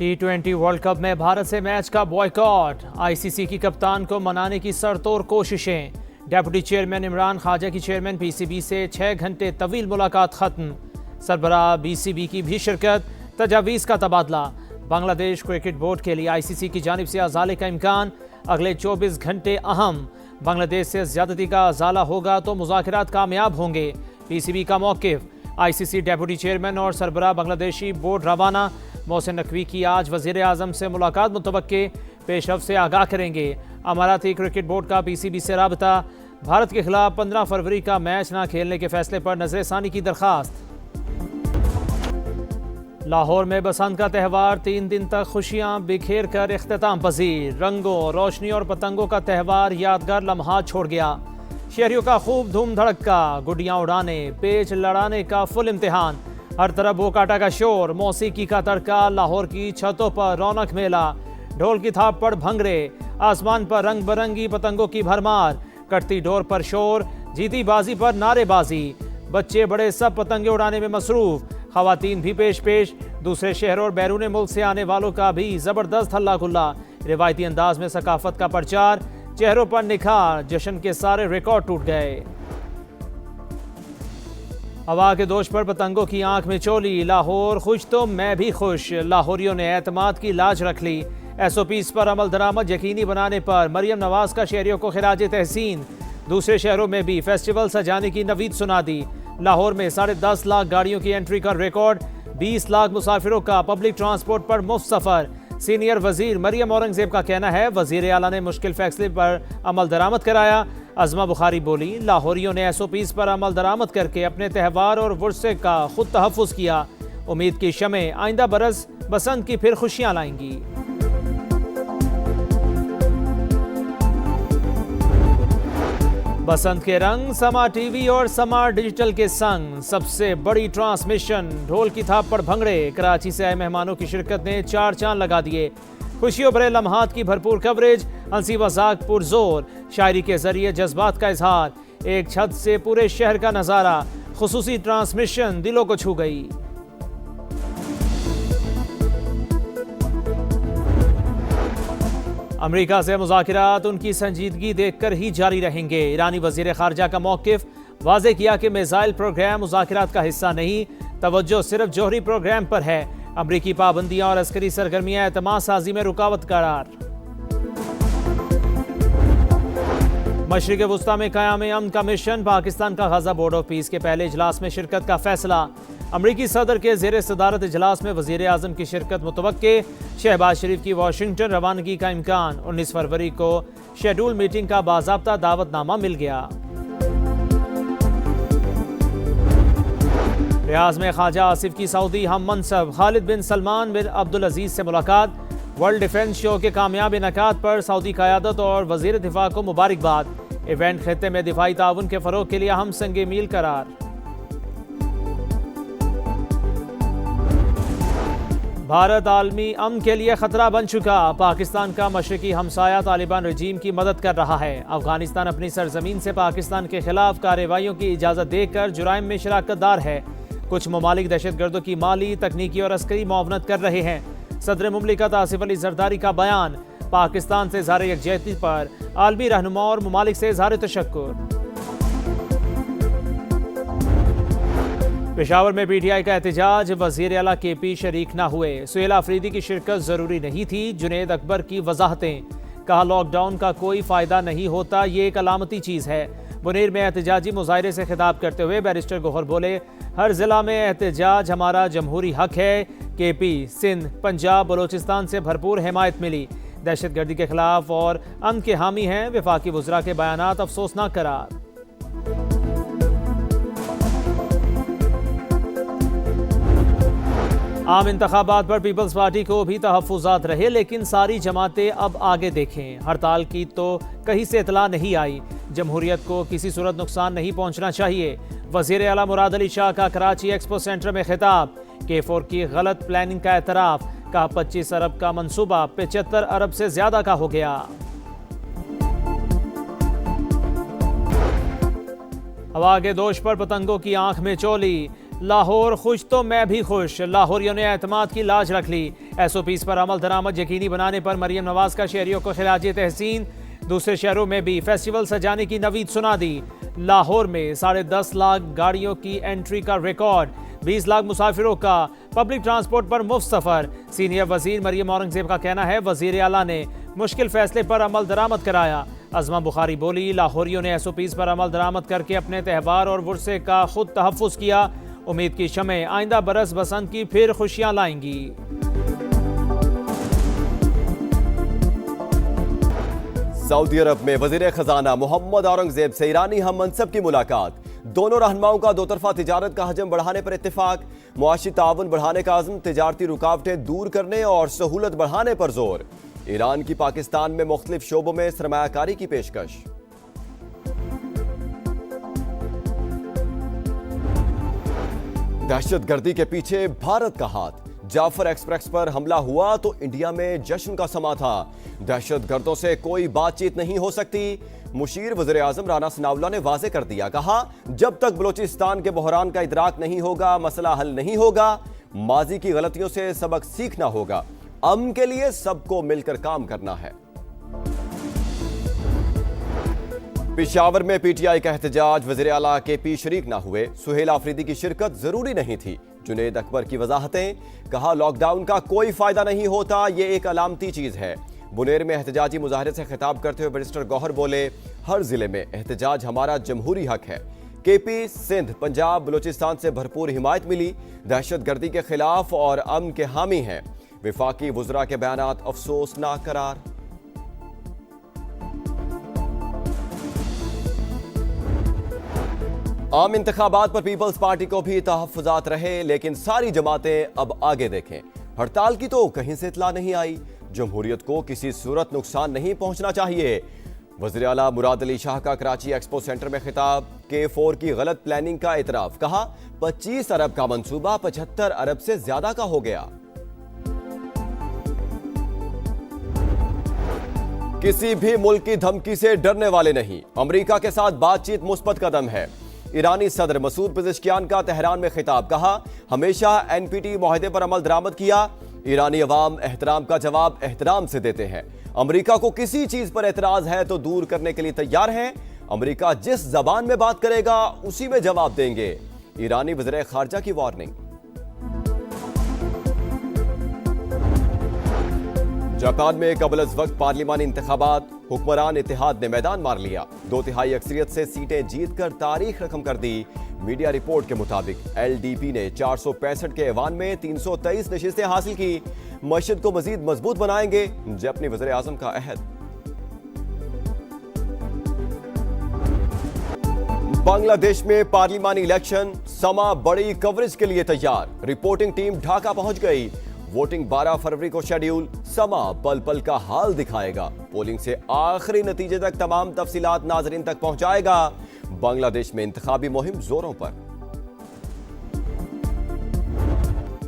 T20 world cup में भारत से match का बॉयकॉट। आईसीसी की कप्तान को मनाने की सरतोड़ कोशिशें। डेप्यूटी चेयरमैन इमरान ख्वाजा की चेयरमैन पीसीबी से 6 घंटे तवील मुलाकात खत्म। सरबराह बीसीबी की भी शिरकत। तजावीज़ का तबादला। बांग्लादेश क्रिकेट बोर्ड के लिए आईसीसी की जानिब से अजाले का इम्कान। अगले 24 घंटे अहम। बांग्लादेश से ज्यादती का अजाला होगा तो मुज़ाकरात कामयाब होंगे। पीसीबी का मौक़िफ़। आईसीसी डेप्यूटी चेयरमैन और सरबराह बांग्लादेशी बोर्ड रवाना। मोहसिन नकवी की आज वज़ीर आज़म से मुलाकात मुतवक्के। पेशरफ से आगाह करेंगे। अमाराती क्रिकेट बोर्ड का पीसीबी से राबता। भारत के खिलाफ 15 फरवरी का मैच न खेलने के फैसले पर नज़रसानी की दरख्वास्त। लाहौर में बसंत का त्यौहार 3 दिन तक खुशियां बिखेर कर इख्तिताम पजीर। रंगों, रोशनी और पतंगों का त्यौहार यादगार लम्हात छोड़ गया। शहरियों का खूब धूम धड़का। गुड्डियां उड़ाने, पेच लड़ाने का फुल इम्तिहान। हर तरफ बोकाटा का शोर, मौसीकी का तड़का। लाहौर की छतों पर रौनक मेला। ढोल की थाप पर भंगरे। आसमान पर रंग बिरंगी पतंगों की भरमार। कटती डोर पर शोर, जीती बाजी पर नारेबाजी। बच्चे बड़े सब पतंगे उड़ाने में मसरूफ। खवातीन भी पेश। दूसरे शहरों और बैरून मुल्क से आने वालों का भी जबरदस्त हल्ला गुल्ला। रिवायती अंदाज में सकाफत का प्रचार। चेहरों पर निखार। जश्न के सारे रिकॉर्ड टूट गए। हवा के दोष पर पतंगों की आंख में चोली। लाहौर खुश तो मैं भी खुश। लाहौरियों ने एतमाद की लाज रख ली। एसओपीज पर अमल दरामद यकीनी बनाने पर मरियम नवाज का शहरियों को खिराज तहसीन। दूसरे शहरों में भी फेस्टिवल सजाने की नवीद सुना दी। लाहौर में 10.5 लाख गाड़ियों की एंट्री का रिकॉर्ड। 20 लाख मुसाफिरों का पब्लिक ट्रांसपोर्ट पर मुफ्त सफर। सीनियर वजीर मरियम औरंगजेब का कहना है वजीर आला ने मुश्किल फैसले पर अमल दरामद कराया। अज़मा बुखारी बोली लाहौरियों ने एसओपीज पर अमल दरामद करके अपने त्यौहार और वर्षे का खुद तहफ़्फ़ुज़ किया। उम्मीद की शमें आइंदा बरस बसंत की फिर खुशियां लाएंगी। बसंत के रंग समा टीवी और समा डिजिटल के संग। सबसे बड़ी ट्रांसमिशन। ढोल की थाप पर भंगड़े। कराची से आए मेहमानों की शिरकत ने 4 चांद लगा दिए। खुशियों भरे लम्हात की भरपूर कवरेज। हंसी मजाक पुरजोर। शायरी के जरिए जज्बात का इजहार। एक छत से पूरे शहर का नज़ारा। खुसूसी ट्रांसमिशन दिलों को छू गई। अमेरिका से मुज़ाकरात उनकी संजीदगी देखकर ही जारी रहेंगे। ईरानी वज़ीर ख़ारजा का मौक़िफ़। वाज़े किया कि मिसाइल प्रोग्राम मुज़ाकरात का हिस्सा नहीं। तवज्जो सिर्फ जोहरी प्रोग्राम पर है। अमरीकी पाबंदियां और अस्करी सरगर्मियां एतमाद साजी में रुकावट करार। मशरिक़ वुस्ता में क़याम अमन का मिशन। पाकिस्तान का गज़ा बोर्ड ऑफ पीस के पहले इजलास में शिरकत का फैसला। अमरीकी सदर के ज़ेर सदारत इजलास में वज़ीर आज़म की शिरकत मुतवक्के। शहबाज शरीफ की वाशिंगटन रवानगी का इम्कान। 19 फरवरी को शेड्यूल मीटिंग का बाज़ाब्ता दावतनामा मिल गया। रियाज में ख्वाजा आसिफ की सऊदी हम मनसब खालिद बिन सलमान बिन अब्दुल अजीज से मुलाकात। वर्ल्ड डिफेंस शो के कामयाब इनकाद पर सऊदी क़यादत और वज़ीर दिफा को मुबारकबाद। इवेंट खित्ते में दिफाई ताउन के फ़रोग़ के लिए अहम संग मील करार। भारत आलमी अमन के लिए खतरा बन चुका। पाकिस्तान का मशरकी हमसाया तालिबान रजीम की मदद कर रहा है। अफगानिस्तान अपनी सरजमीन से पाकिस्तान के खिलाफ कार्रवाइयों की इजाज़त देकर जुराइम में शराकतदार है। कुछ ममालिक दहशतगर्दों की माली, तकनीकी और अस्करी मुआवनत कर रहे हैं। सदर मुमलिकत आसिफ अली जरदारी का बयान। पाकिस्तान से इज़हार यकजहती पर आलमी रहनुमा और ममालिक से इज़हार तशक्कुर। पेशावर में पीटीआई का एहतजाज। वज़ीर आला केपी शरीक न हुए। सुहेल आफरीदी की शिरकत ज़रूरी नहीं थी। जुनेद अकबर की वजाहतें। कहा लॉकडाउन का कोई फ़ायदा नहीं होता, ये एक अलामती चीज़ है। मुनीर में एहतजाजी मुजाहरे से खिताब करते हुए बैरिस्टर गौहर बोले हर जिला में एहतजाज हमारा जमहूरी हक है। केपी, सिंध, पंजाब, बलोचिस्तान से भरपूर हिमायत मिली। दहशतगर्दी के खिलाफ और अमन के हामी हैं। वफाकी वज़रा के बयानात अफसोसनाक करार। आम इंतखाबात पर पीपल्स पार्टी को भी तहफ़्फ़ुज़ात रहे, लेकिन सारी जमातें अब आगे देखें। हड़ताल की तो कहीं से इतला नहीं आई। जमहूरियत को किसी सूरत नुकसान नहीं पहुंचना चाहिए। वज़ीर आला मुराद अली शाह का कराची एक्सपो सेंटर में खिताब। K4 की गलत प्लानिंग का एतराफ़। कहा 25 अरब का मंसूबा 75 अरब से ज़्यादा का हो गया। हवा के दोष पर पतंगों की आंख में चोली। लाहौर खुश तो मैं भी खुश, लाहौरियों ने एतमाद की लाज रख ली। SOPs पर अमल दरामद यकीनी बनाने पर मरियम नवाज का शहरियों को खिराज तहसीन। दूसरे शहरों में भी फेस्टिवल सजाने की नवीद सुना दी। लाहौर में 10.5 लाख गाड़ियों की एंट्री का रिकॉर्ड, 20 लाख मुसाफिरों का पब्लिक ट्रांसपोर्ट पर मुफ्त सफर। सीनियर वजीर मरियम औरंगजेब का कहना है वजीर आला ने मुश्किल फैसले पर अमल दरामद कराया। अजमा बुखारी बोली, लाहौरियों ने SOPs पर अमल दरामद करके अपने त्यौहार और वर्से का खुद तहफ़्फ़ुज़ किया। उम्मीद की शमें आइंदा बरस बसंत की फिर खुशियां लाएंगी। सऊदी अरब में वजीर खजाना मोहम्मद औरंगजेब से ईरानी हम मनसब की मुलाकात। दोनों रहनुमाओं का दो तरफा तिजारत का हजम बढ़ाने पर इत्तेफाक। मुआशी ताउन बढ़ाने का अज़्म, तिजारती रुकावटें दूर करने और सहूलत बढ़ाने पर जोर। ईरान की पाकिस्तान में मुख्तलिफ शोबों में सरमायाकारी की पेशकश। दहशतगर्दी के पीछे भारत का हाथ। जाफर एक्सप्रेस पर हमला हुआ तो इंडिया में जश्न का समा था। दहशतगर्दों से कोई बातचीत नहीं हो सकती। मुशीर वज़ीर आज़म राना सनाउल्लाह ने वाजे कर दिया, कहा जब तक बलोचिस्तान के बहरान का इदराक नहीं होगा मसला हल नहीं होगा। माजी की गलतियों से सबक सीखना होगा। अमन के लिए सबको मिलकर काम करना है। पेशावर में PTI का एहतजाज, वज़ीर आला KP शरीक ना हुए। सुहेल आफरीदी की शिरकत जरूरी नहीं थी। जुनेद अकबर की वजाहतें, कहा लॉकडाउन का कोई फायदा नहीं होता, ये एक अलामती चीज है। बुनेर में एहतजाजी मुजाहरे से खिताब करते हुए बैरिस्टर गौहर बोले, हर जिले में एहतजाज हमारा जमहूरी हक है। KP, सिंध, पंजाब, बलोचिस्तान से भरपूर हिमायत मिली। दहशतगर्दी के खिलाफ और अमन के हामी हैं। विफाकी वुज़रा के बयानात अफसोसनाक करार। आम इंतखाबात पर पीपल्स पार्टी को भी तहफ़्फ़ुज़ात रहे, लेकिन सारी जमातें अब आगे देखें। हड़ताल की तो कहीं से इत्तला नहीं आई। जमहूरियत को किसी सूरत नुकसान नहीं पहुंचना चाहिए। वज़ीर आला मुराद अली शाह का कराची एक्सपो सेंटर में खिताब। K4 की गलत प्लानिंग का इतराफ, कहा 25 अरब का मंसूबा 75 अरब से ज्यादा का हो गया। किसी भी मुल्क की धमकी से डरने वाले नहीं, अमेरिका के साथ बातचीत मुस्बत कदम है। ईरानी सदर मसूद पेज़ेश्कियान का तेहरान में खिताब, कहा हमेशा NPT मुआहदे पर अमल दरामद किया। ईरानी अवाम एहतराम का जवाब एहतराम से देते हैं। अमेरिका को किसी चीज पर एतराज है तो दूर करने के लिए तैयार हैं। अमेरिका जिस जबान में बात करेगा उसी में जवाब देंगे। ईरानी वज़ीर खारजा की वार्निंग। जापान में कबल अज़ वक्त पार्लिमानी इंतखाबात, हुक्मरान इत्तेहाद ने मैदान मार लिया। 2/3 अक्सरियत से सीटें जीतकर तारीख रकम कर दी। मीडिया रिपोर्ट के मुताबिक LDP ने 465 के ऐवान में 323 नशिस्तें हासिल की। मशहद को मजीद मजबूत बनाएंगे, अपने वज़ीर आज़म का अहद। बांग्लादेश में पार्लिमानी इलेक्शन, समा बड़ी कवरेज के लिए तैयार। रिपोर्टिंग टीम ढाका पहुंच गई। वोटिंग 12 फरवरी को शेड्यूल। समा पल पल का हाल दिखाएगा। पोलिंग से आखिरी नतीजे तक तमाम तफसीलात नाजरीन तक पहुंचाएगा। बांग्लादेश में इंतखाबी मुहिम जोरों पर।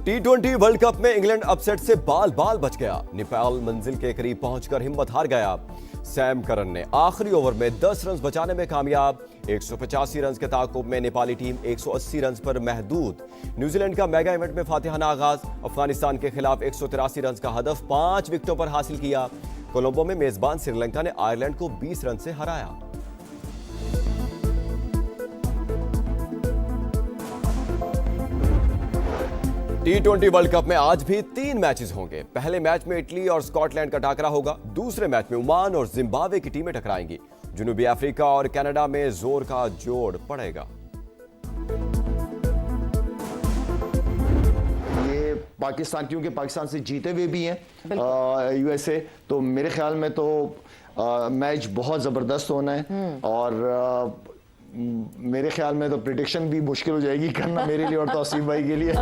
T20 वर्ल्ड कप में इंग्लैंड अपसेट से बाल बाल बच गया। नेपाल मंजिल के करीब पहुंचकर हिम्मत हार गया। सैम करन ने आखिरी ओवर में 10 रन बचाने में कामयाब। 185 रन के ताकुब में नेपाली टीम 180 रन पर महदूद। न्यूजीलैंड का मेगा इवेंट में फातिहाना आगाज। अफगानिस्तान के खिलाफ 183 रन का हदफ 5 विकेटों पर हासिल किया। कोलंबो में मेजबान श्रीलंका ने आयरलैंड को 20 रन से हराया। T20 वर्ल्ड कप में आज भी 3 मैचेस होंगे। पहले मैच में इटली और स्कॉटलैंड का टाकरा होगा। दूसरे मैच में ओमान और जिम्बाब्वे की टीमें टकराएंगी। जनूबी अफ्रीका और कनाडा में जोर का जोड़ पड़ेगा। ये पाकिस्तान, क्योंकि पाकिस्तान से जीते हुए भी हैं USA, तो मेरे ख्याल में तो मैच बहुत जबरदस्त होना है। और मेरे ख्याल में तो प्रेडिक्शन भी मुश्किल हो जाएगी करना मेरे लिए और तौसीफ भाई के लिए।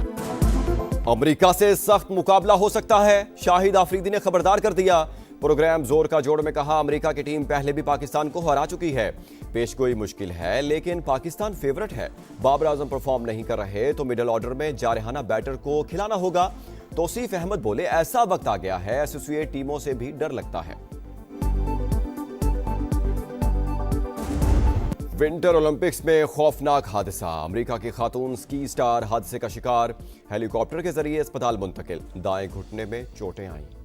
अमेरिका से सख्त मुकाबला हो सकता है, शाहिद आफरीदी ने खबरदार कर दिया। प्रोग्राम जोर का जोड़ में कहा अमेरिका की टीम पहले भी पाकिस्तान को हरा चुकी है। पेशगोई मुश्किल है, लेकिन पाकिस्तान फेवरेट है। बाबर आजम परफॉर्म नहीं कर रहे तो मिडिल ऑर्डर में जारहाना बैटर को खिलाना होगा। तौसीफ अहमद बोले ऐसा वक्त आ गया है, एसोसिएट टीमों से भी डर लगता है। विंटर ओलंपिक्स में खौफनाक हादसा, अमेरिका की खातून स्की स्टार हादसे का शिकार, हेलीकॉप्टर के जरिए अस्पताल मुंतकिल, दाएं घुटने में चोटें आईं।